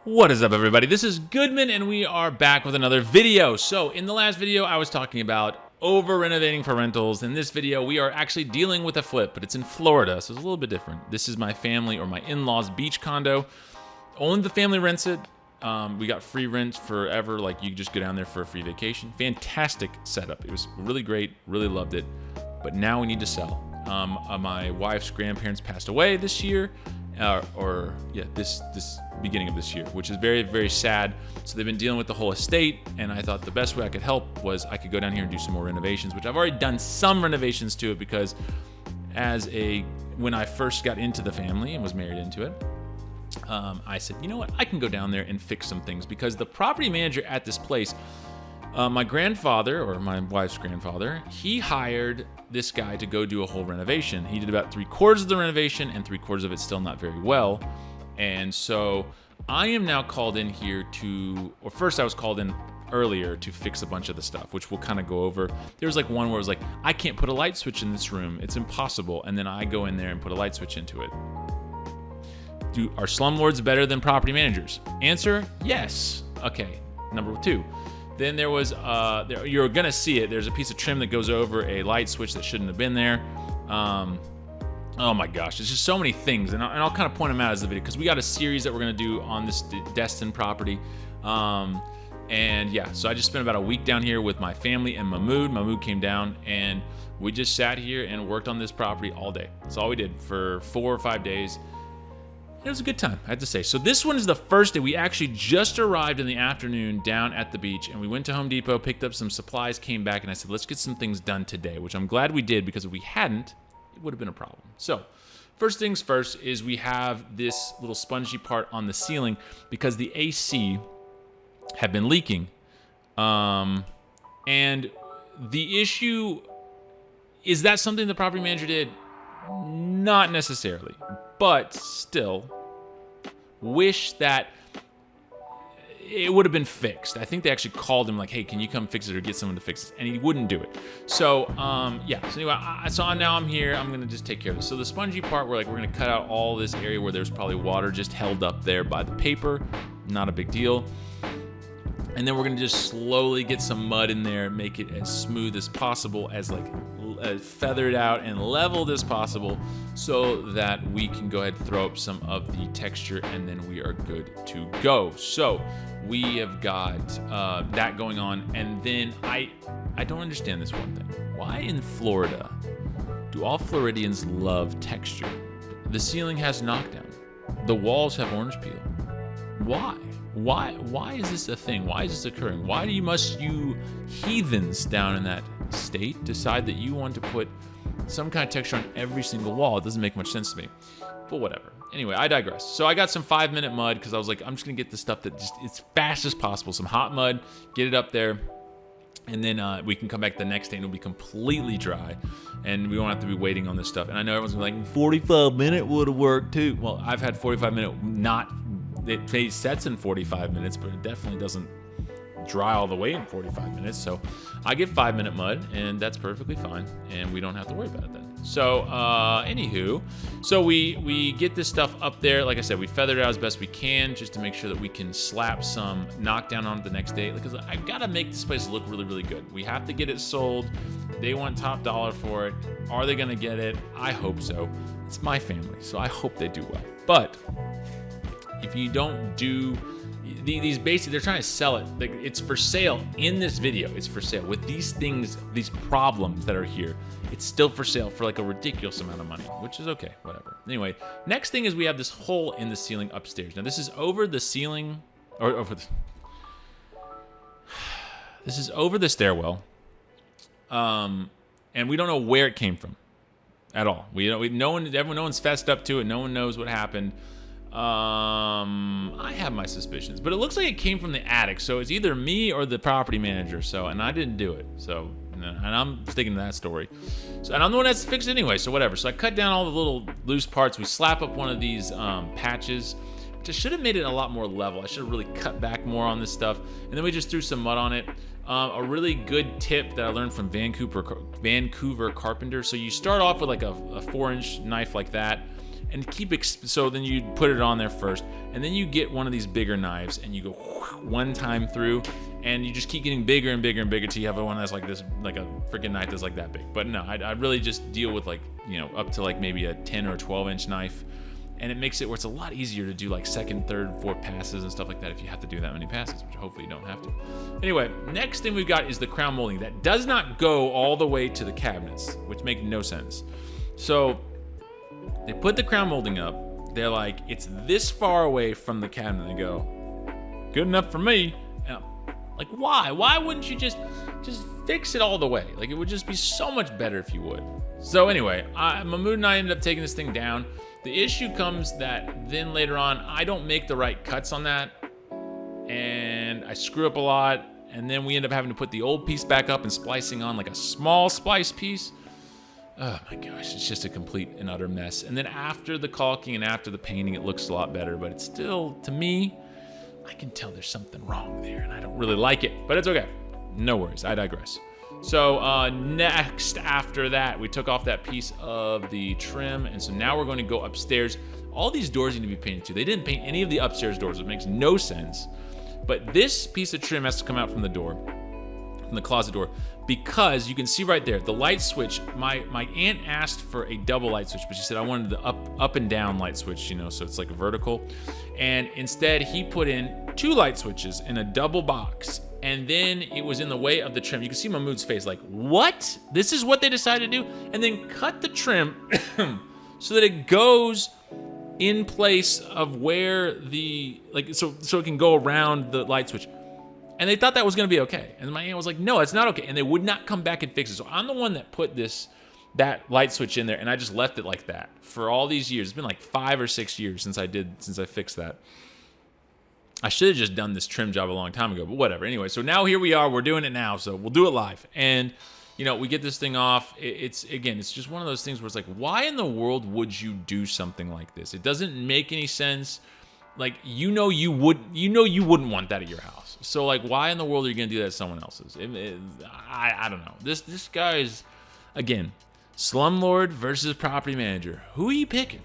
What is up, everybody? This is Goodman, and we are back with another video. So, in the last video, I was talking about over-renovating for rentals. In this video, we are actually dealing with a flip, but it's in Florida, so it's a little bit different. This is my family or my in-laws' beach condo. Only the family rents it. We got free rent forever. Like, you just go down there for a free vacation. Fantastic setup. It was really great. Really loved it. But now we need to sell. My wife's grandparents passed away this year. This beginning of this year, which is very, very sad. So they've been dealing with the whole estate, and I thought the best way I could help was I could go down here and do some more renovations, which I've already done some renovations to it because when I first got into the family and was married into it, I said, you know what, I can go down there and fix some things because the property manager at this place, my grandfather, or my wife's grandfather, he hired this guy to go do a whole renovation. He did about 3/4 of the renovation, and 3/4 of it still not very well. And so I am now called in here first I was called in earlier to fix a bunch of the stuff, which we'll kind of go over. There was like one where it was like, I can't put a light switch in this room. It's impossible. And then I go in there and put a light switch into it. Are slumlords better than property managers? Answer, yes. Okay, number 2. Then there was, you're gonna see it, there's a piece of trim that goes over a light switch that shouldn't have been there. Oh my gosh, there's just so many things, and I'll kind of point them out as the video, because we got a series that we're gonna do on this Destin property. And yeah, so I just spent about a week down here with my family and Mahmood. Mahmood came down, and we just sat here and worked on this property all day. That's all we did for 4 or 5 days. It was a good time, I have to say. So this one is the first day. We actually just arrived in the afternoon down at the beach, and we went to Home Depot, picked up some supplies, came back, and I said, let's get some things done today, which I'm glad we did, because if we hadn't, it would have been a problem. So first things first is we have this little spongy part on the ceiling because the AC had been leaking. And the issue is that something the property manager did? Not necessarily, but still wish that it would have been fixed. I think they actually called him like, hey, can you come fix it or get someone to fix it? And he wouldn't do it. So, yeah. So anyway, now I'm here. I'm going to just take care of this. So the spongy part, we're going to cut out all this area where there's probably water just held up there by the paper. Not a big deal. And then we're going to just slowly get some mud in there, make it as smooth as possible, as feathered out and leveled as possible, so that we can go ahead and throw up some of the texture, and then we are good to go. So we have got that going on, and then I don't understand this one thing. Why in Florida do all Floridians love texture? The ceiling has knockdown. The walls have orange peel. Why? Why is this a thing? Why is this occurring? Why must you heathens down in that state decide that you want to put some kind of texture on every single wall? It doesn't make much sense to me, but whatever. Anyway, I digress. So I got some 5-minute mud because I was like, I'm just gonna get the stuff that just as fast as possible, some hot mud, get it up there, and then we can come back the next day and it'll be completely dry, and we won't have to be waiting on this stuff. And I know everyone's gonna be like, 45-minute would have worked too. Well, I've had 45-minute it sets in 45 minutes, but it definitely doesn't dry all the way in 45 minutes. So I get 5-minute mud, and that's perfectly fine, and we don't have to worry about it then. So anywho, so we get this stuff up there. Like I said, we feathered it out as best we can just to make sure that we can slap some knockdown on it the next day, because I gotta make this place look really, really good. We have to get it sold. They want top dollar for it. Are they gonna get it? I hope so. It's my family, so I hope they do well. But if you don't do these, basically they're trying to sell it. It's for sale in this video. It's for sale with these things, these problems that are here. It's still for sale for like a ridiculous amount of money, which is okay, whatever. Anyway, next thing is we have this hole in the ceiling upstairs. Now this is over the ceiling, or over the. This is over the stairwell, and we don't know where it came from at all. No one's fessed up to it. No one knows what happened. I have my suspicions, but it looks like it came from the attic, so it's either me or the property manager. And I didn't do it. So, and I'm sticking to that story. So, and I'm the one that's fixed it anyway. So whatever. So I cut down all the little loose parts. We slap up one of these patches, which I should have made it a lot more level. I should have really cut back more on this stuff. And then we just threw some mud on it. A really good tip that I learned from Vancouver carpenter. So you start off with like a 4-inch knife like that. and so then you put it on there first, and then you get one of these bigger knives, and you go one time through, and you just keep getting bigger and bigger and bigger till you have one that's like this, like a freaking knife that's like that big. But no, I really just deal with like, you know, up to like maybe a 10 or 12 inch knife. And it makes it where it's a lot easier to do like second, third, fourth passes and stuff like that if you have to do that many passes, which hopefully you don't have to. Anyway, next thing we've got is the crown molding. That does not go all the way to the cabinets, which make no sense. So they put the crown molding up. They're like, it's this far away from the cabinet. They go, good enough for me. And I'm like, why? Why wouldn't you just fix it all the way? Like, it would just be so much better if you would. So anyway, Mahmoud and I ended up taking this thing down. The issue comes that then later on, I don't make the right cuts on that, and I screw up a lot, and then we end up having to put the old piece back up and splicing on like a small splice piece. Oh my gosh, it's just a complete and utter mess. And then after the caulking and after the painting, it looks a lot better, but it's still, to me, I can tell there's something wrong there, and I don't really like it, but it's okay. No worries, I digress. So next after that, we took off that piece of the trim, and so now we're going to go upstairs. All these doors need to be painted too. They didn't paint any of the upstairs doors. It makes no sense. But this piece of trim has to come out from the door, from the closet door, because you can see right there, the light switch, my aunt asked for a double light switch, but she said I wanted the up and down light switch, you know, so it's like vertical. And instead, he put in 2 light switches in a double box. And then it was in the way of the trim. You can see Mahmoud's face like, what? This is what they decided to do? And then cut the trim so that it goes in place of where the, like, so it can go around the light switch. And they thought that was gonna be okay. And my aunt was like, no, it's not okay. And they would not come back and fix it. So I'm the one that put that light switch in there, and I just left it like that for all these years. It's been like 5 or 6 years since I fixed that. I should have just done this trim job a long time ago, but whatever. Anyway, so now here we are. We're doing it now, so we'll do it live. And, you know, we get this thing off. It's just one of those things where it's like, why in the world would you do something like this? It doesn't make any sense. Like, you wouldn't want that at your house. So, like, why in the world are you going to do that at someone else's? I don't know. This guy's, again, slumlord versus property manager. Who are you picking?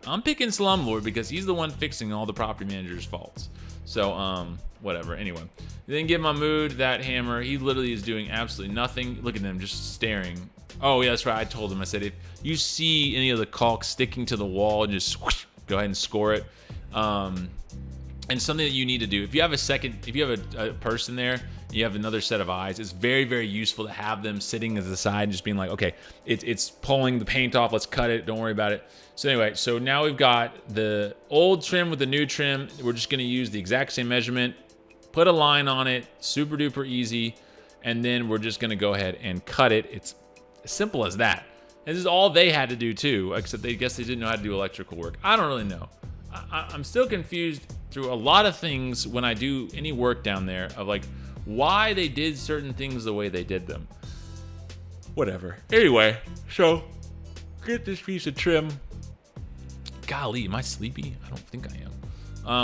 I'm picking slumlord because he's the one fixing all the property manager's faults. So, whatever. Anyway, then give Mahmoud that hammer. He literally is doing absolutely nothing. Look at them just staring. Oh, yeah, that's right. I told him. I said, if you see any of the caulk sticking to the wall, just whoosh, go ahead and score it. And something that you need to do, if you have a person there, you have another set of eyes, it's very, very useful to have them sitting at the side and just being like, okay, it's pulling the paint off, let's cut it, don't worry about it. So anyway, so now we've got the old trim with the new trim. We're just gonna use the exact same measurement, put a line on it, super duper easy, and then we're just gonna go ahead and cut it. It's as simple as that. And this is all they had to do too, except they guess they didn't know how to do electrical work. I don't really know. I'm still confused through a lot of things when I do any work down there of like why they did certain things the way they did them. Whatever. Anyway, so get this piece of trim. Golly, am I sleepy? I don't think I am.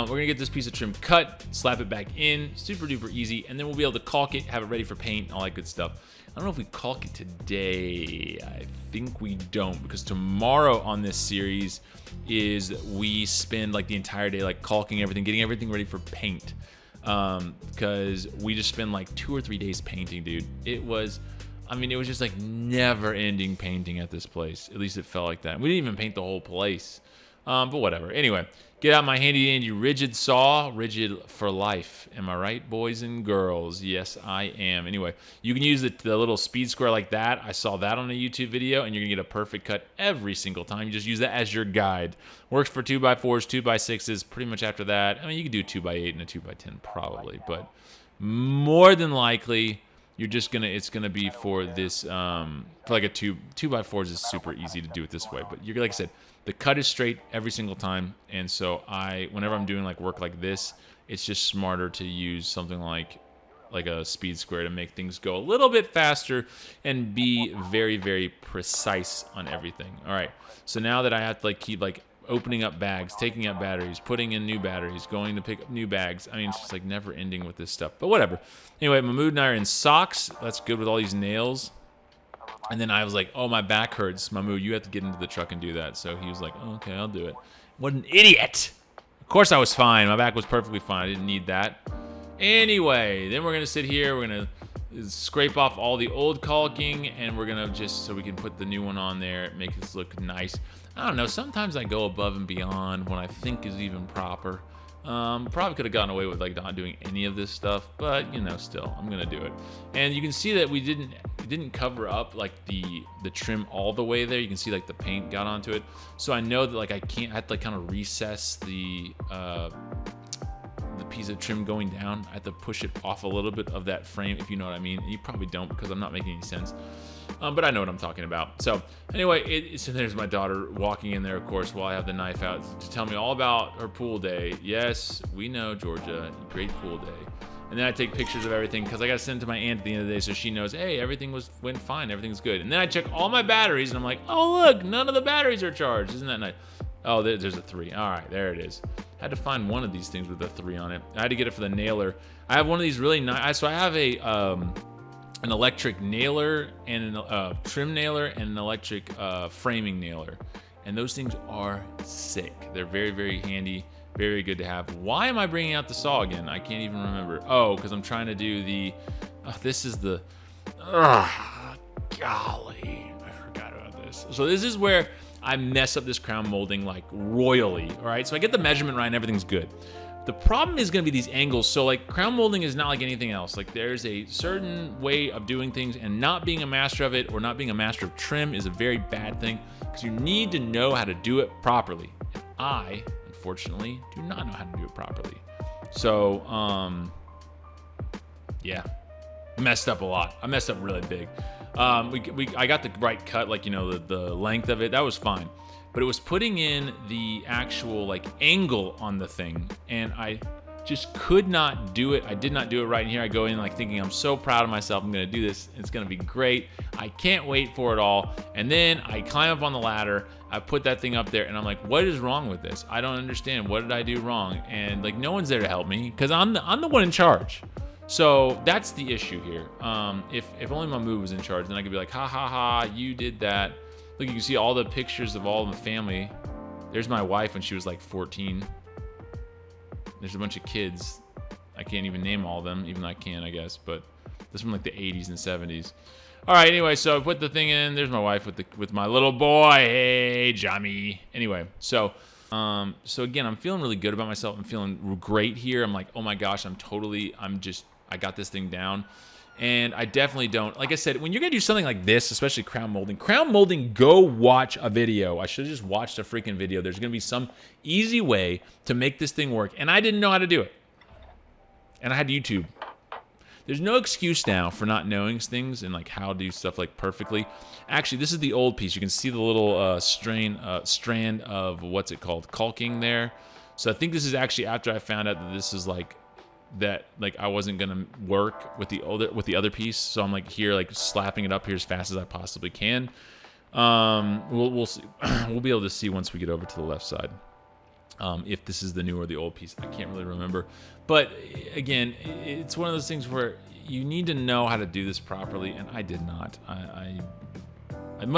We're gonna get this piece of trim cut, slap it back in, super duper easy, and then we'll be able to caulk it, have it ready for paint, all that good stuff. I don't know if we caulk it today. I think we don't, because tomorrow on this series is we spend like the entire day like caulking everything, getting everything ready for paint. Because we just spend like 2 or 3 days painting, dude. It was just like never ending painting at this place. At least it felt like that. We didn't even paint the whole place. But whatever. Anyway, get out my handy dandy rigid saw, rigid for life. Am I right, boys and girls? Yes, I am. Anyway, you can use the little speed square like that. I saw that on a YouTube video, and you're gonna get a perfect cut every single time. You just use that as your guide. Works for 2x4s, 2x6s. Pretty much after that, I mean, you can do 2x8 and a 2x10 probably, but more than likely, it's gonna be for this for like a 2x4s is super easy to do it this way. But you're like I said, the cut is straight every single time, and so whenever I'm doing like work like this, it's just smarter to use something like a speed square to make things go a little bit faster and be very, very precise on everything. All right, so now that I have to like keep like opening up bags, taking out batteries, putting in new batteries, going to pick up new bags. I mean, it's just like never ending with this stuff, but whatever. Anyway, Mahmoud and I are in socks. That's good with all these nails. And then I was like, oh, my back hurts. Mahmoud, you have to get into the truck and do that. So he was like, oh, okay, I'll do it. What an idiot. Of course I was fine. My back was perfectly fine. I didn't need that. Anyway, then we're going to sit here. We're going to scrape off all the old caulking, and we're going to just, so we can put the new one on there, make this look nice. I don't know. Sometimes I go above and beyond what I think is even proper. Probably could have gotten away with like not doing any of this stuff, but you know, still, I'm gonna do it. And you can see that we didn't cover up like the trim all the way there. You can see like the paint got onto it, so I know that like I have to like kind of recess the piece of trim going down. I have to push it off a little bit of that frame, if you know what I mean. And you probably don't, because I'm not making any sense. But I know what I'm talking about. So anyway, so there's my daughter walking in there, of course, while I have the knife out to tell me all about her pool day. Yes, we know, Georgia, great pool day. And then I take pictures of everything, because I got to send it to my aunt at the end of the day so she knows, hey, everything went fine, everything's good. And then I check all my batteries, and I'm like, oh, look, none of the batteries are charged. Isn't that nice? Oh, there's a 3. All right, there it is. I had to find one of these things with a 3 on it. I had to get it for the nailer. I have one of these really nice. So I have an electric nailer and a trim nailer and an electric framing nailer, and those things are sick. They're very, very handy, very good to have. Why am I bringing out the saw again? I can't even remember. Oh, because I'm trying to do the this is the golly, I forgot about this. So this is where I mess up this crown molding like royally. All right, so I get the measurement right and everything's good. The problem is going to be these angles. So like crown molding is not like anything else. Like there's a certain way of doing things, and not being a master of it or not being a master of trim is a very bad thing, because you need to know how to do it properly. And I, unfortunately, do not know how to do it properly. So, yeah, messed up a lot. I messed up really big. I got the right cut, like, you know, the length of it, that was fine. But it was putting in the actual like angle on the thing, and I just could not do it. I did not do it right. And here I go in like thinking, I'm so proud of myself, I'm gonna do this, it's gonna be great, I can't wait for it all. And then I climb up on the ladder, I put that thing up there, and I'm like, what is wrong with this? I don't understand. What did I do wrong? And like no one's there to help me, because I'm the one in charge. So that's the issue here. If only my move was in charge, then I could be like, ha ha ha, you did that. Look, you can see all the pictures of all the family. There's my wife when she was like 14. There's a bunch of kids. I can't even name all of them, even though I can, I guess. But this is from like the 80s and 70s. All right, anyway, so I put the thing in. There's my wife with my little boy. Hey, Jamie. Anyway, so again, I'm feeling really good about myself. I'm feeling great here. I'm like, oh my gosh, I got this thing down. And I definitely don't, like I said, when you're gonna do something like this, especially crown molding, go watch a video. I should have just watched a freaking video. There's gonna be some easy way to make this thing work, and I didn't know how to do it. And I had YouTube. There's no excuse now for not knowing things and like how to do stuff like perfectly. Actually, this is the old piece. You can see the little strand of what's it called, caulking there. So I think this is actually after I found out that this is like that, like I wasn't gonna work with the other piece, so I'm like here like slapping it up here as fast as I possibly can. We'll see. We'll be able to see once we get over to the left side if this is the new or the old piece. I can't really remember, but again, it's one of those things where you need to know how to do this properly, and I did not.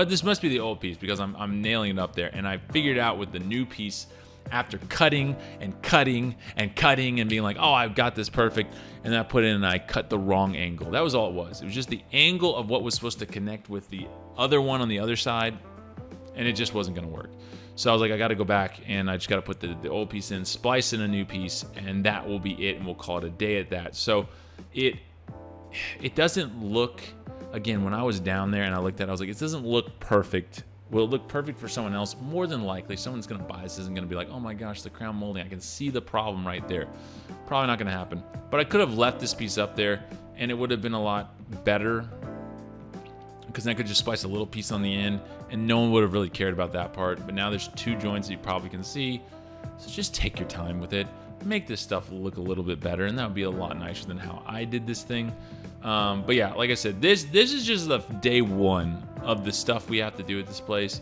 This must be the old piece, because I'm nailing it up there, and I figured out with the new piece after cutting and cutting and cutting and being like, oh, I've got this perfect, and then I put in and I cut the wrong angle. That was all it was. It was just the angle of what was supposed to connect with the other one on the other side, and it just wasn't going to work. So I was like, I got to go back, and I just got to put the old piece in, splice in a new piece, and that will be it, and we'll call it a day at that. So it doesn't look, again, when I was down there and I looked at it, I was like, it doesn't look perfect. Will it look perfect for someone else? More than likely, someone's going to buy this, isn't going to be like, oh my gosh, the crown molding, I can see the problem right there. Probably not going to happen. But I could have left this piece up there, and it would have been a lot better, because then I could just splice a little piece on the end, and no one would have really cared about that part. But now there's 2 joints that you probably can see, so just take your time with it. Make this stuff look a little bit better, and that would be a lot nicer than how I did this thing. But yeah, like I said, this is just the day one of the stuff we have to do at this place,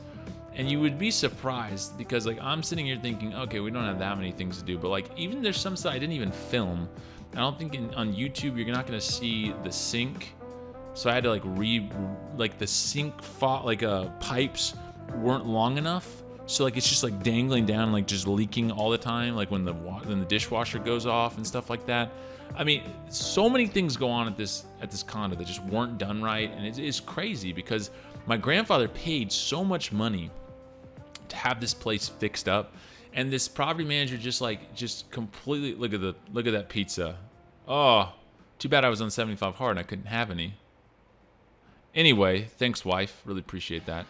and you would be surprised, because like I'm sitting here thinking, okay, we don't have that many things to do, but like even there's some stuff I didn't even film. I don't think on YouTube you're not going to see the sink so I had to like the sink pipes weren't long enough, so like it's just like dangling down, like just leaking all the time, like when the dishwasher goes off and stuff like that. I mean, so many things go on at this condo that just weren't done right, and it's crazy because my grandfather paid so much money to have this place fixed up, and this property manager just completely look at that pizza. Oh, too bad I was on 75 hard and I couldn't have any. Anyway, thanks, wife. Really appreciate that.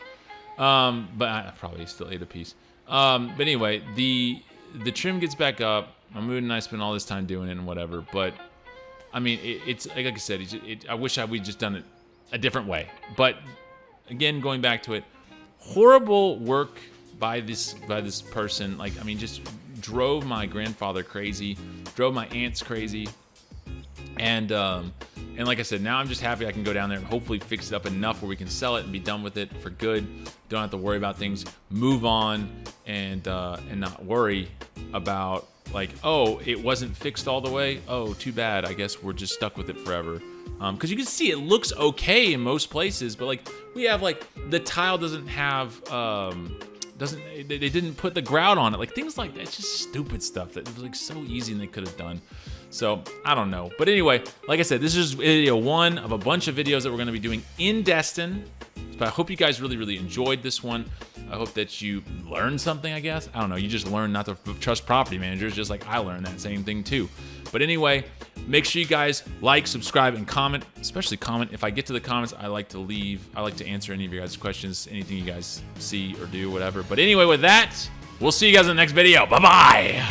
But I probably still ate a piece. But anyway, the trim gets back up. My mood and I spent all this time doing it and whatever. But I mean, it's like I said, I wish we'd just done it a different way. But again, going back to it, horrible work by this person. Like, I mean, just drove my grandfather crazy, drove my aunts crazy. And like I said, now I'm just happy I can go down there and hopefully fix it up enough where we can sell it and be done with it for good. Don't have to worry about things, move on, and not worry about like, oh, it wasn't fixed all the way. Oh, too bad. I guess we're just stuck with it forever. Because you can see it looks okay in most places, but like we have like the tile doesn't have they didn't put the grout on it, like things like that. It's just stupid stuff that was like so easy and they could have done. So I don't know, but anyway, like I said, this is video one of a bunch of videos that we're going to be doing in Destin. But I hope you guys really enjoyed this one. I hope that you learned something, I guess. I don't know, you just learned not to trust property managers, just like I learned that same thing too. But anyway, make sure you guys like, subscribe, and comment, especially comment. If I get to the comments, I like to answer any of your guys' questions, anything you guys see or do, whatever. But anyway, with that, we'll see you guys in the next video. Bye-bye!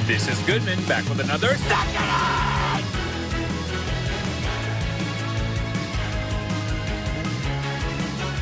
This is Goodman back with another Suck It Up!